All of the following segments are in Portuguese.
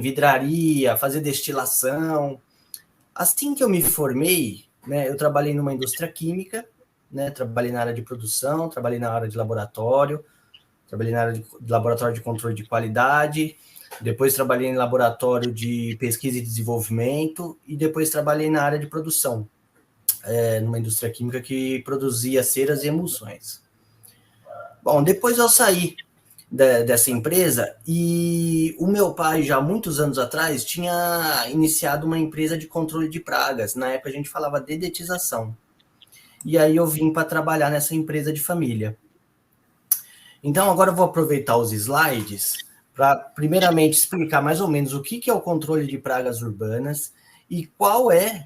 vidraria, fazer destilação. Assim que eu me formei, né, eu trabalhei numa indústria química, né, trabalhei na área de produção, trabalhei na área de laboratório, trabalhei na área de laboratório de controle de qualidade, depois trabalhei em laboratório de pesquisa e desenvolvimento, e depois trabalhei na área de produção, numa indústria química que produzia ceras e emulsões. Bom, depois eu saí dessa empresa e o meu pai, já muitos anos atrás, tinha iniciado uma empresa de controle de pragas. Na época a gente falava dedetização. E aí eu vim para trabalhar nessa empresa de família. Então agora eu vou aproveitar os slides para primeiramente explicar mais ou menos o que é o controle de pragas urbanas e qual é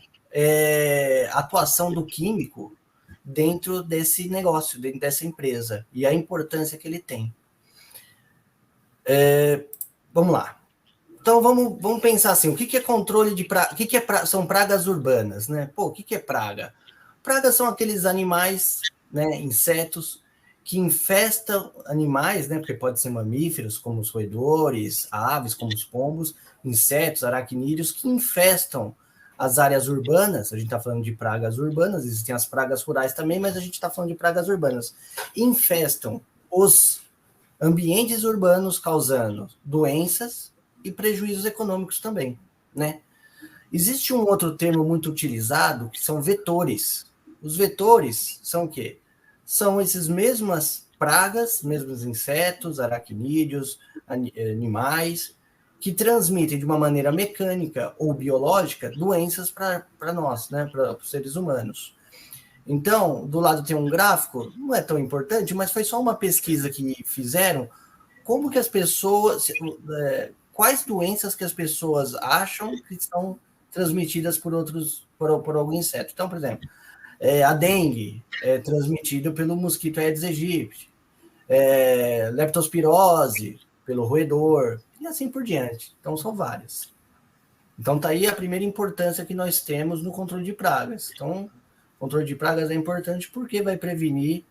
a atuação do químico dentro desse negócio, dentro dessa empresa, e a importância que ele tem. Vamos lá. Então vamos pensar assim, o que é controle de praga? São pragas urbanas, né? Pô, o que é praga? Pragas são aqueles animais, né, insetos, que infestam animais, né? Porque pode ser mamíferos, como os roedores, aves, como os pombos, insetos, aracnídeos, que infestam as áreas urbanas. A gente está falando de pragas urbanas, existem as pragas rurais também, mas a gente está falando de pragas urbanas. Infestam os ambientes urbanos, causando doenças e prejuízos econômicos também, né? Existe um outro termo muito utilizado, que são vetores. Os vetores são o quê? São esses mesmas pragas, mesmos insetos, aracnídeos, animais, que transmitem de uma maneira mecânica ou biológica doenças para nós, né, para os seres humanos. Então, do lado tem um gráfico, não é tão importante, mas foi só uma pesquisa que fizeram, como que as pessoas, quais doenças que as pessoas acham que são transmitidas por algum inseto. Então, por exemplo, a dengue é transmitida pelo mosquito Aedes aegypti, leptospirose pelo roedor, e assim por diante. Então, são várias. Então, tá aí a primeira importância que nós temos no controle de pragas. Então, o controle de pragas é importante porque vai prevenir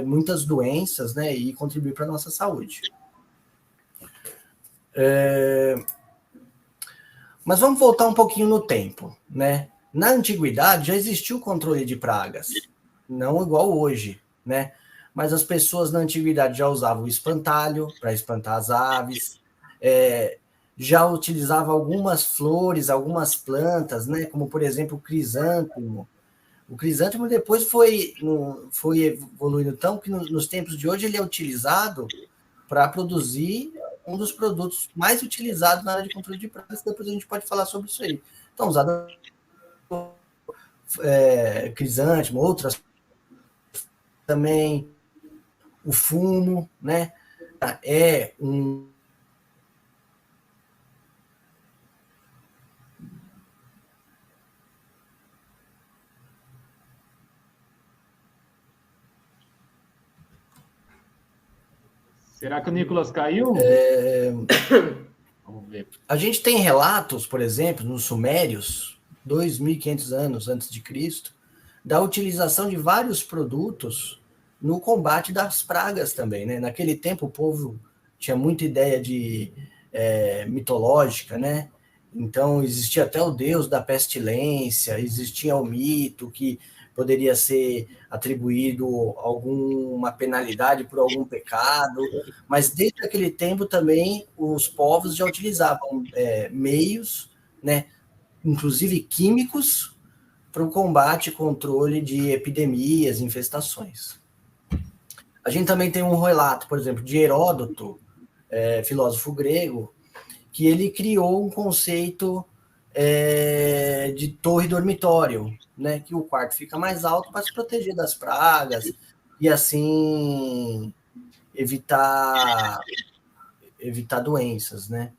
muitas doenças, né, e contribuir para a nossa saúde. Mas vamos voltar um pouquinho no tempo, né? Na antiguidade já existiu o controle de pragas, não igual hoje, né? Mas as pessoas na antiguidade já usavam o espantalho para espantar as aves, já utilizavam algumas flores, algumas plantas, né? Como por exemplo o crisântemo. O crisântemo depois foi evoluindo tão que nos tempos de hoje ele é utilizado para produzir um dos produtos mais utilizados na área de controle de pragas, depois a gente pode falar sobre isso aí. Então, usado crisântemo, outras também, o fumo, né? É um... Será que o Nicolas caiu? Vamos ver. A gente tem relatos, por exemplo, nos Sumérios, 2.500 anos antes de Cristo, da utilização de vários produtos no combate das pragas também, né? Naquele tempo o povo tinha muita ideia de mitológica, né? Então existia até o deus da pestilência, existia o mito que poderia ser atribuído alguma penalidade por algum pecado, mas desde aquele tempo também os povos já utilizavam meios, né, inclusive químicos, para o combate e controle de epidemias, infestações. A gente também tem um relato, por exemplo, de Heródoto, filósofo grego, que ele criou um conceito de torre dormitório, né, que o quarto fica mais alto para se proteger das pragas e assim evitar doenças, né?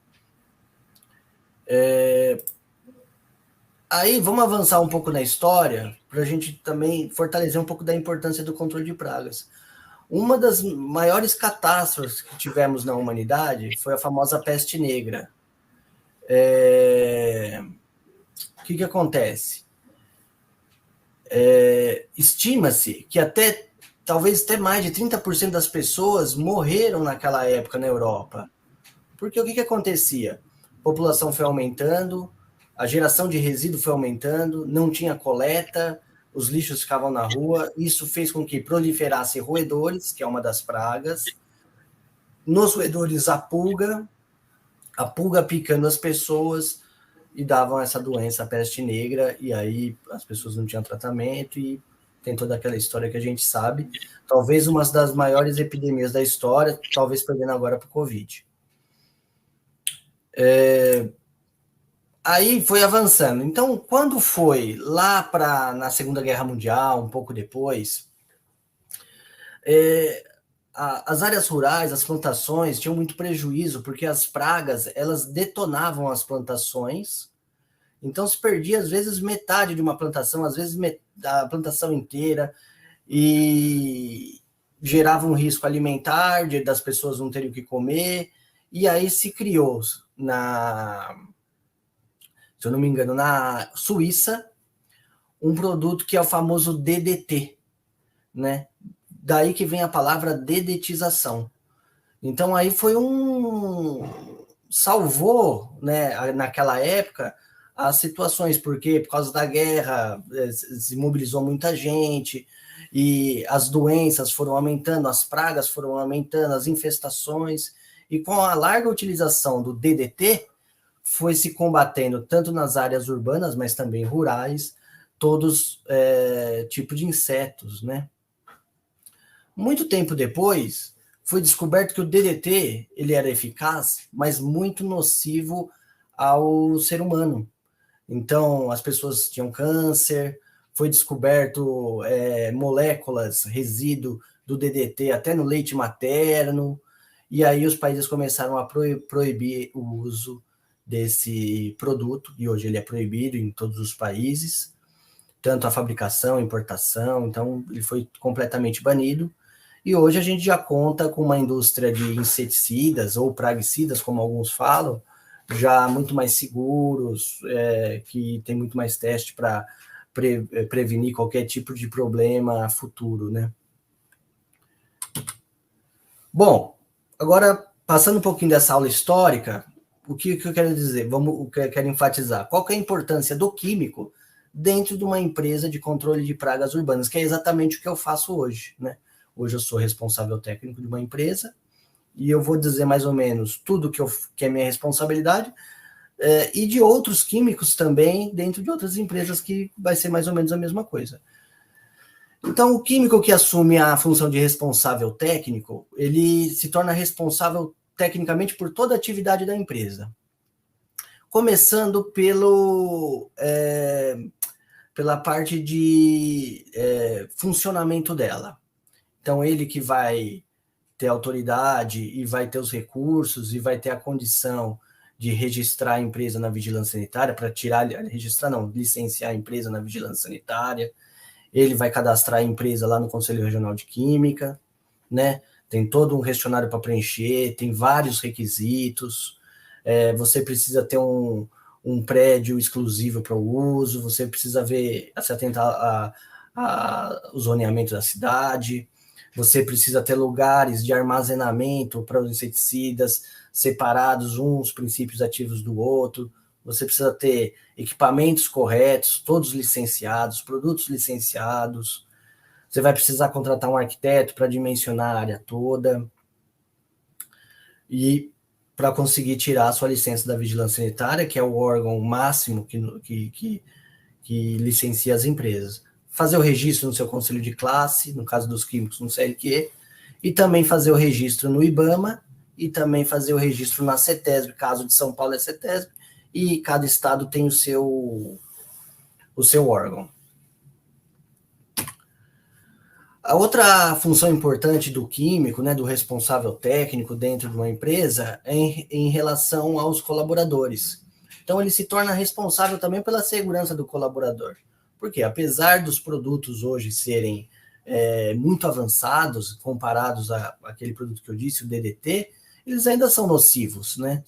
Aí vamos avançar um pouco na história para a gente também fortalecer um pouco da importância do controle de pragas. Uma das maiores catástrofes que tivemos na humanidade foi a famosa peste negra. O que acontece? Estima-se que talvez até mais de 30% das pessoas morreram naquela época na Europa. Porque o que acontecia? população foi aumentando, a geração de resíduo foi aumentando, não tinha coleta, os lixos ficavam na rua, isso fez com que proliferasse roedores, que é uma das pragas. Nos roedores, a pulga picando as pessoas e davam essa doença, a peste negra, e aí as pessoas não tinham tratamento e tem toda aquela história que a gente sabe. Talvez uma das maiores epidemias da história, talvez perdendo agora para o Covid. Aí foi avançando. Então, quando foi lá na Segunda Guerra Mundial, um pouco depois, as áreas rurais, as plantações tinham muito prejuízo, porque as pragas, elas detonavam as plantações, então se perdia às vezes metade de uma plantação, às vezes a plantação inteira, e gerava um risco alimentar, das pessoas não terem o que comer, e aí se criou, se eu não me engano, na Suíça, um produto que é o famoso DDT, né? Daí que vem a palavra dedetização. Então aí foi salvou, né, naquela época, as situações, porque por causa da guerra se mobilizou muita gente, e as doenças foram aumentando, as pragas foram aumentando, as infestações, e com a larga utilização do DDT, foi se combatendo tanto nas áreas urbanas, mas também rurais, todos tipos de insetos, né? Muito tempo depois, foi descoberto que o DDT ele era eficaz, mas muito nocivo ao ser humano. Então, as pessoas tinham câncer, foi descoberto moléculas, resíduo do DDT até no leite materno, e aí os países começaram a proibir o uso desse produto, e hoje ele é proibido em todos os países, tanto a fabricação, importação, então ele foi completamente banido. E hoje a gente já conta com uma indústria de inseticidas ou praguicidas, como alguns falam, já muito mais seguros, que tem muito mais teste para prevenir qualquer tipo de problema futuro, né? Bom, agora passando um pouquinho dessa aula histórica, o que eu quero dizer? O que eu quero enfatizar? Qual que é a importância do químico dentro de uma empresa de controle de pragas urbanas, que é exatamente o que eu faço hoje, né? Hoje eu sou responsável técnico de uma empresa e eu vou dizer mais ou menos tudo que é minha responsabilidade e de outros químicos também dentro de outras empresas que vai ser mais ou menos a mesma coisa. Então, o químico que assume a função de responsável técnico, ele se torna responsável tecnicamente por toda a atividade da empresa. Começando pela parte de funcionamento dela. Então, ele que vai ter autoridade e vai ter os recursos e vai ter a condição de registrar a empresa na vigilância sanitária, para licenciar a empresa na vigilância sanitária. Ele vai cadastrar a empresa lá no Conselho Regional de Química, né? Tem todo um questionário para preencher, tem vários requisitos. Você precisa ter um prédio exclusivo para o uso, você precisa se atentar ao zoneamento da cidade, você precisa ter lugares de armazenamento para os inseticidas separados, uns princípios ativos do outro, você precisa ter equipamentos corretos, todos licenciados, produtos licenciados, você vai precisar contratar um arquiteto para dimensionar a área toda, e para conseguir tirar a sua licença da vigilância sanitária, que é o órgão máximo que licencia as empresas. Fazer o registro no seu conselho de classe, no caso dos químicos, no CLQ, e também fazer o registro no IBAMA, e também fazer o registro na CETESB, caso de São Paulo é CETESB, e cada estado tem o seu órgão. A outra função importante do químico, né, do responsável técnico dentro de uma empresa, é em relação aos colaboradores. Então, ele se torna responsável também pela segurança do colaborador. Porque, apesar dos produtos hoje serem muito avançados, comparados àquele produto que eu disse, o DDT, eles ainda são nocivos, né?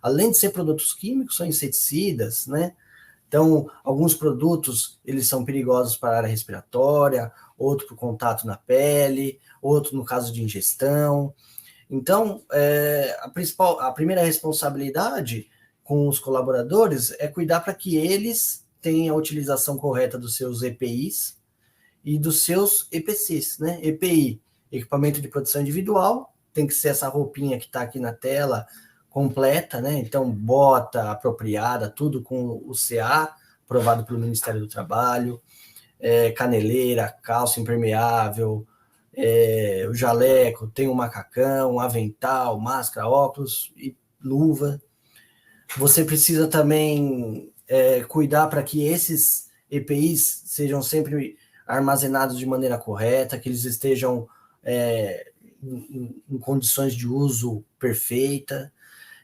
Além de ser produtos químicos, são inseticidas, né? Então, alguns produtos, eles são perigosos para a área respiratória, outro para o contato na pele, outro no caso de ingestão. Então, a primeira responsabilidade com os colaboradores é cuidar para que eles tenham a utilização correta dos seus EPIs e dos seus EPCs, né? EPI, equipamento de proteção individual, tem que ser essa roupinha que está aqui na tela, completa, né? Então, bota apropriada, tudo com o CA, aprovado pelo Ministério do Trabalho, caneleira, calça impermeável, o jaleco, tem o macacão, avental, máscara, óculos e luva. Você precisa também cuidar para que esses EPIs sejam sempre armazenados de maneira correta, que eles estejam em condições de uso perfeita.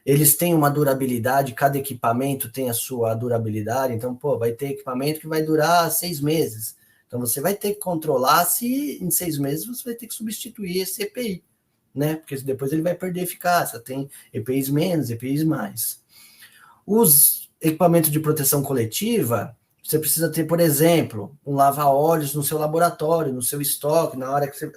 Eles têm uma durabilidade, cada equipamento tem a sua durabilidade, então, vai ter equipamento que vai durar 6 meses. Então, você vai ter que controlar se em 6 meses você vai ter que substituir esse EPI, né? Porque depois ele vai perder eficácia, tem EPIs menos, EPIs mais. Os equipamentos de proteção coletiva, você precisa ter, por exemplo, um lava-óleos no seu laboratório, no seu estoque, na hora que você...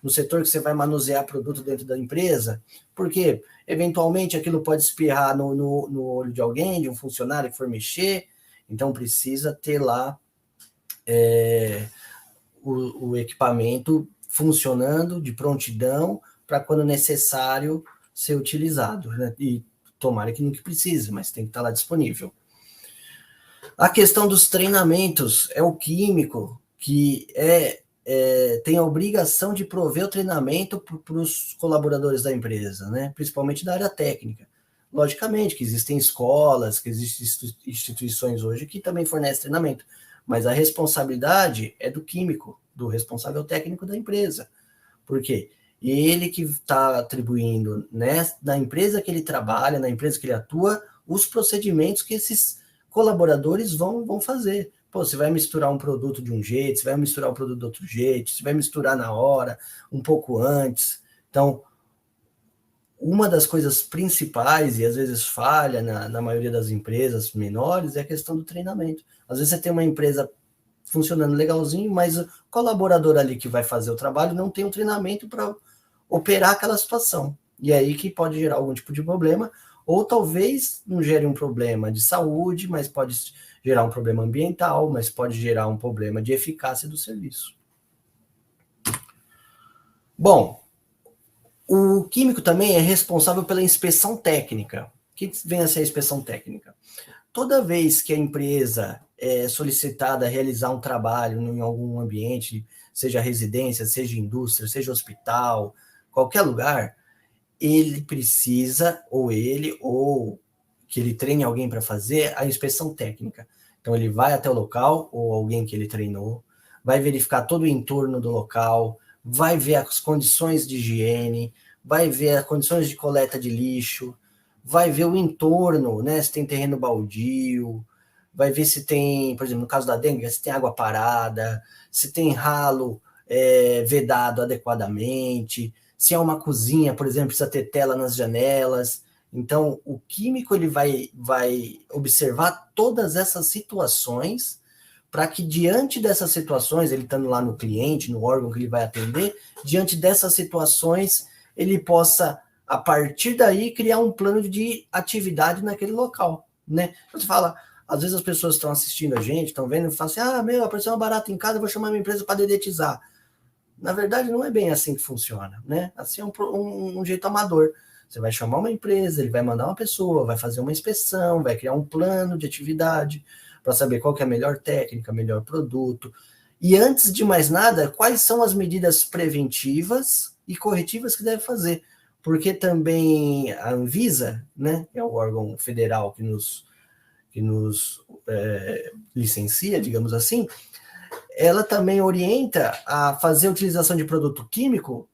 no setor que você vai manusear produto dentro da empresa, porque eventualmente aquilo pode espirrar no olho de alguém, de um funcionário que for mexer, então precisa ter lá o equipamento funcionando de prontidão para quando necessário ser utilizado, né? E tomara que nunca precise, mas tem que estar lá disponível. A questão dos treinamentos é o químico que tem a obrigação de prover o treinamento para os colaboradores da empresa, né? Principalmente da área técnica. Logicamente que existem escolas, que existem instituições hoje que também fornecem treinamento, mas a responsabilidade é do químico, do responsável técnico da empresa. Por quê? Ele que está atribuindo, né, na empresa que ele trabalha, na empresa que ele atua, os procedimentos que esses colaboradores vão fazer. Você vai misturar um produto de um jeito, você vai misturar o produto de outro jeito, você vai misturar na hora, um pouco antes. Então, uma das coisas principais, e às vezes falha na maioria das empresas menores, é a questão do treinamento. Às vezes você tem uma empresa funcionando legalzinho, mas o colaborador ali que vai fazer o trabalho não tem um treinamento para operar aquela situação. E é aí que pode gerar algum tipo de problema, ou talvez não gere um problema de saúde, mas pode gerar um problema ambiental, mas pode gerar um problema de eficácia do serviço. Bom, o químico também é responsável pela inspeção técnica. O que vem a ser a inspeção técnica? Toda vez que a empresa é solicitada a realizar um trabalho em algum ambiente, seja residência, seja indústria, seja hospital, qualquer lugar, ele precisa, ou que ele treine alguém para fazer a inspeção técnica. Então, ele vai até o local, ou alguém que ele treinou, vai verificar todo o entorno do local, vai ver as condições de higiene, vai ver as condições de coleta de lixo, vai ver o entorno, né? Se tem terreno baldio, vai ver se tem, por exemplo, no caso da dengue, se tem água parada, se tem ralo vedado adequadamente, se é uma cozinha, por exemplo, precisa ter tela nas janelas. Então, o químico ele vai observar todas essas situações para que, diante dessas situações, ele estando lá no cliente, no órgão que ele vai atender, diante dessas situações, ele possa, a partir daí, criar um plano de atividade naquele local, né? Você fala, às vezes as pessoas estão assistindo a gente, estão vendo e falam assim, apareceu uma barata em casa, vou chamar minha empresa para dedetizar. Na verdade, não é bem assim que funciona, né? Assim é um jeito amador. Você vai chamar uma empresa, ele vai mandar uma pessoa, vai fazer uma inspeção, vai criar um plano de atividade para saber qual que é a melhor técnica, melhor produto. E antes de mais nada, quais são as medidas preventivas e corretivas que deve fazer? Porque também a Anvisa, né, é o órgão federal que nos licencia, digamos assim, ela também orienta a fazer a utilização de produto químico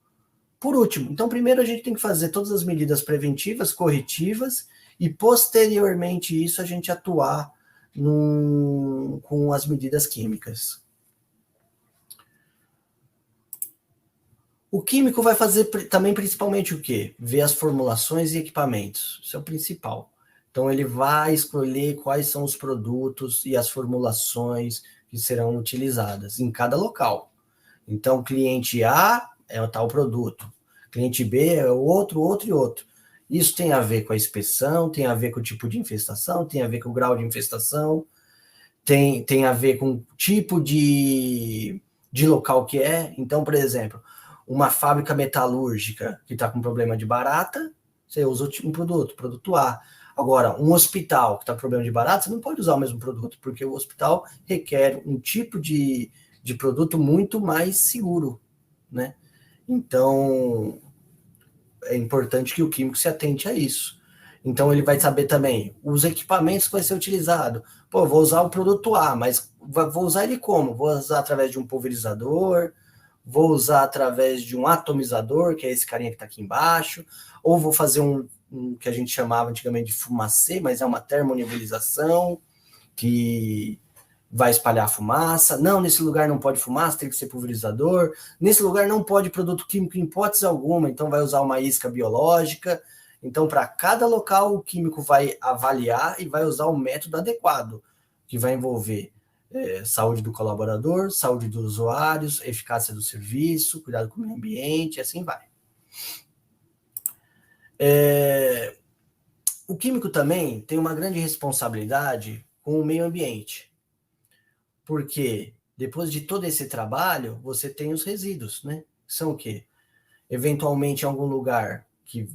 por último. Então, primeiro a gente tem que fazer todas as medidas preventivas, corretivas, e posteriormente isso a gente atuar com as medidas químicas. O químico vai fazer também principalmente o quê? Ver as formulações e equipamentos. Isso é o principal. Então, ele vai escolher quais são os produtos e as formulações que serão utilizadas em cada local. Então, cliente A é o tal produto, cliente B é o outro e outro. Isso tem a ver com a inspeção, tem a ver com o tipo de infestação, tem a ver com o grau de infestação, tem a ver com o tipo de local que é. Então, por exemplo, uma fábrica metalúrgica que está com problema de barata, você usa um produto A. Agora, um hospital que está com problema de barata, você não pode usar o mesmo produto, porque o hospital requer um tipo de produto muito mais seguro, né? Então, é importante que o químico se atente a isso. Então, ele vai saber também os equipamentos que vai ser utilizado. Pô, vou usar o produto A, mas vou usar ele como? Vou usar através de um pulverizador, vou usar através de um atomizador, que é esse carinha que está aqui embaixo, ou vou fazer um que a gente chamava antigamente de fumacê, mas é uma termonebulização, que vai espalhar fumaça. Não, nesse lugar não pode fumaça, tem que ser pulverizador. Nesse lugar não pode produto químico em hipótese alguma, então vai usar uma isca biológica. Então, para cada local, o químico vai avaliar e vai usar o método adequado, que vai envolver saúde do colaborador, saúde dos usuários, eficácia do serviço, cuidado com o meio ambiente, e assim vai. O químico também tem uma grande responsabilidade com o meio ambiente, porque depois de todo esse trabalho, você tem os resíduos, né? São o quê? Eventualmente, em algum lugar que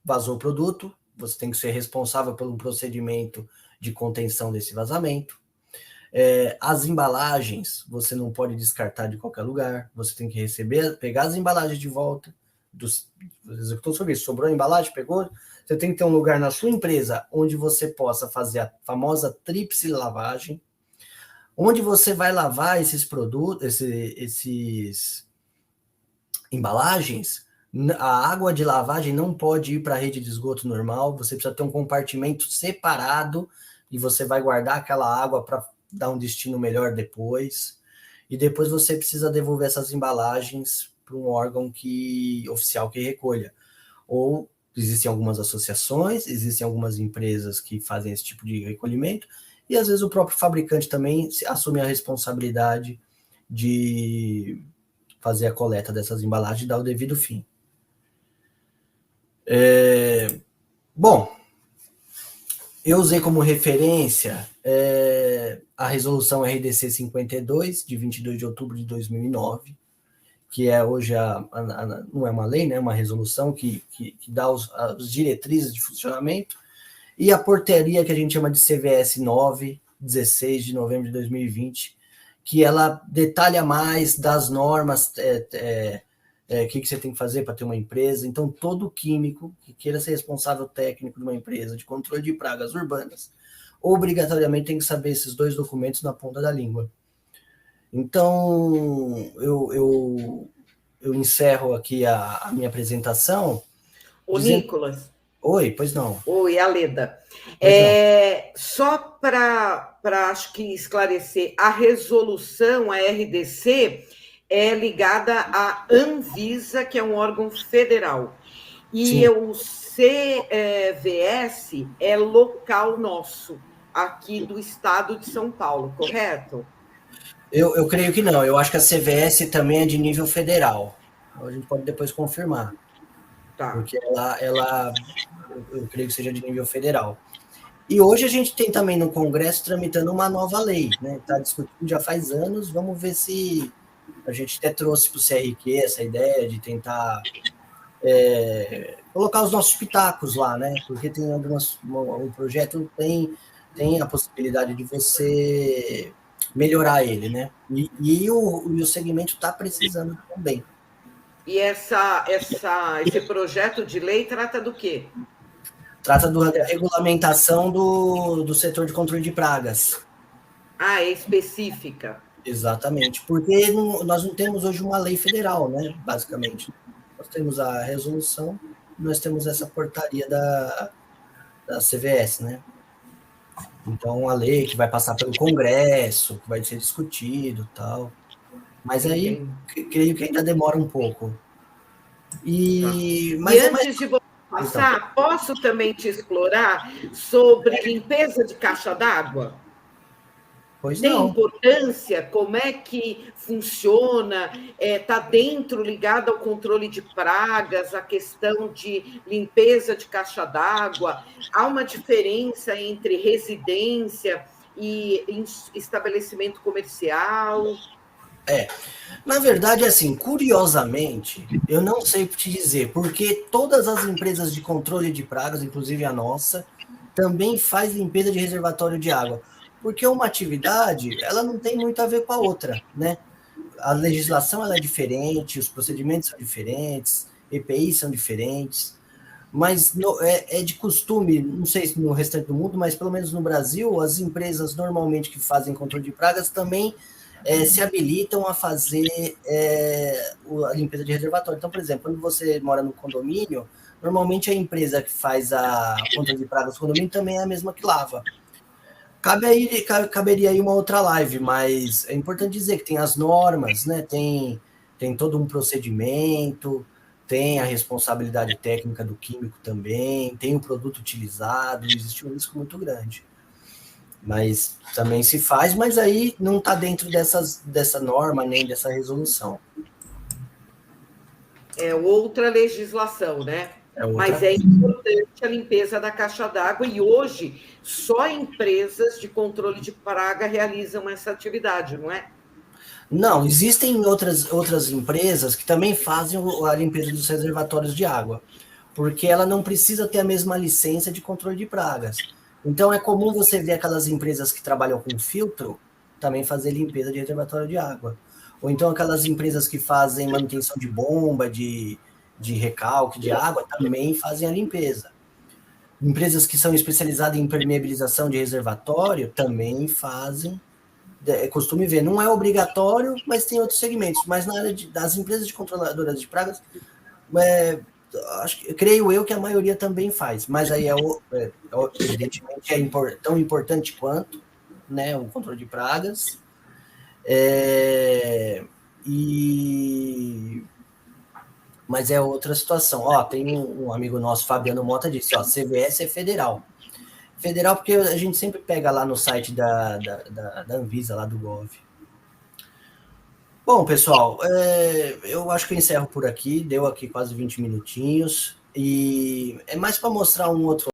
vazou o produto, você tem que ser responsável por um procedimento de contenção desse vazamento. As embalagens, você não pode descartar de qualquer lugar, você tem que receber, pegar as embalagens de volta, executou o serviço, sobrou a embalagem, pegou, você tem que ter um lugar na sua empresa onde você possa fazer a famosa tríplice lavagem, onde você vai lavar esses produtos, esses embalagens. A água de lavagem não pode ir para a rede de esgoto normal, você precisa ter um compartimento separado e você vai guardar aquela água para dar um destino melhor depois. E depois você precisa devolver essas embalagens para um órgão oficial que recolha. Ou existem algumas associações, existem algumas empresas que fazem esse tipo de recolhimento, e às vezes o próprio fabricante também assume a responsabilidade de fazer a coleta dessas embalagens e dar o devido fim. Bom, eu usei como referência a resolução RDC 52, de 22 de outubro de 2009, que é hoje não é uma lei, né, uma resolução que dá as diretrizes de funcionamento, e a portaria que a gente chama de CVS 9, 16 de novembro de 2020, que ela detalha mais das normas, que você tem que fazer para ter uma empresa. Então, todo químico que queira ser responsável técnico de uma empresa de controle de pragas urbanas, obrigatoriamente tem que saber esses dois documentos na ponta da língua. Então, eu encerro aqui a minha apresentação. Nicolas. Oi, pois não. Oi, Aleda. Só para, acho que esclarecer, a resolução, a RDC, é ligada à Anvisa, que é um órgão federal. E Sim. o CVS é local nosso, aqui do estado de São Paulo, correto? Eu creio que não. Eu acho que a CVS também é de nível federal. A gente pode depois confirmar. Tá. Porque eu creio que seja de nível federal. E hoje a gente tem também no Congresso tramitando uma nova lei, né? Está discutindo já faz anos. Vamos ver se a gente até trouxe para o CRQ essa ideia de tentar colocar os nossos pitacos lá, né? Porque tem um projeto tem a possibilidade de você melhorar ele, né? E o segmento está precisando também. E esse projeto de lei trata do quê? Trata da regulamentação do setor de controle de pragas. É específica. Exatamente, porque nós não temos hoje uma lei federal, né? Basicamente. Nós temos a resolução, nós temos essa portaria da CVS, né? Então, a lei que vai passar pelo Congresso, que vai ser discutido e tal. Mas aí, creio que ainda demora um pouco. Mas antes de você passar, então, posso também te explorar sobre limpeza de caixa d'água? Pois Tem não. importância? Como é que funciona? Está dentro, ligado ao controle de pragas, a questão de limpeza de caixa d'água? Há uma diferença entre residência e estabelecimento comercial? Na verdade, assim, curiosamente, eu não sei te dizer, porque todas as empresas de controle de pragas, inclusive a nossa, também faz limpeza de reservatório de água. Porque uma atividade, ela não tem muito a ver com a outra, né? A legislação ela é diferente, os procedimentos são diferentes, EPIs são diferentes, mas é de costume, não sei se no restante do mundo, mas pelo menos no Brasil, as empresas normalmente que fazem controle de pragas também se habilitam a fazer a limpeza de reservatório. Então, por exemplo, quando você mora no condomínio, normalmente a empresa que faz a controle de pragas do condomínio também é a mesma que lava. Caberia aí uma outra live, mas é importante dizer que tem as normas, né? Tem todo um procedimento, tem a responsabilidade técnica do químico também, tem o produto utilizado, existe um risco muito grande. Mas também se faz, mas aí não está dentro dessa norma nem dessa resolução. É outra legislação, né? Mas Coisa. importante a limpeza da caixa d'água e hoje só empresas de controle de praga realizam essa atividade, não é? Não, existem outras empresas que também fazem a limpeza dos reservatórios de água, porque ela não precisa ter a mesma licença de controle de pragas. Então é comum você ver aquelas empresas que trabalham com filtro também fazer limpeza de reservatório de água. Ou então aquelas empresas que fazem manutenção de bomba, de recalque de água, também fazem a limpeza. Empresas que são especializadas em impermeabilização de reservatório também fazem. Costume ver, não é obrigatório, mas tem outros segmentos. Mas na área das empresas de controladoras de pragas, creio eu que a maioria também faz. Mas aí evidentemente tão importante quanto, né, o controle de pragas. Mas é outra situação. Tem um amigo nosso, Fabiano Mota, disse, CVS é federal. Federal porque a gente sempre pega lá no site da Anvisa, lá do Gov. Bom, pessoal, eu acho que eu encerro por aqui, deu aqui quase 20 minutinhos, e é mais para mostrar um outro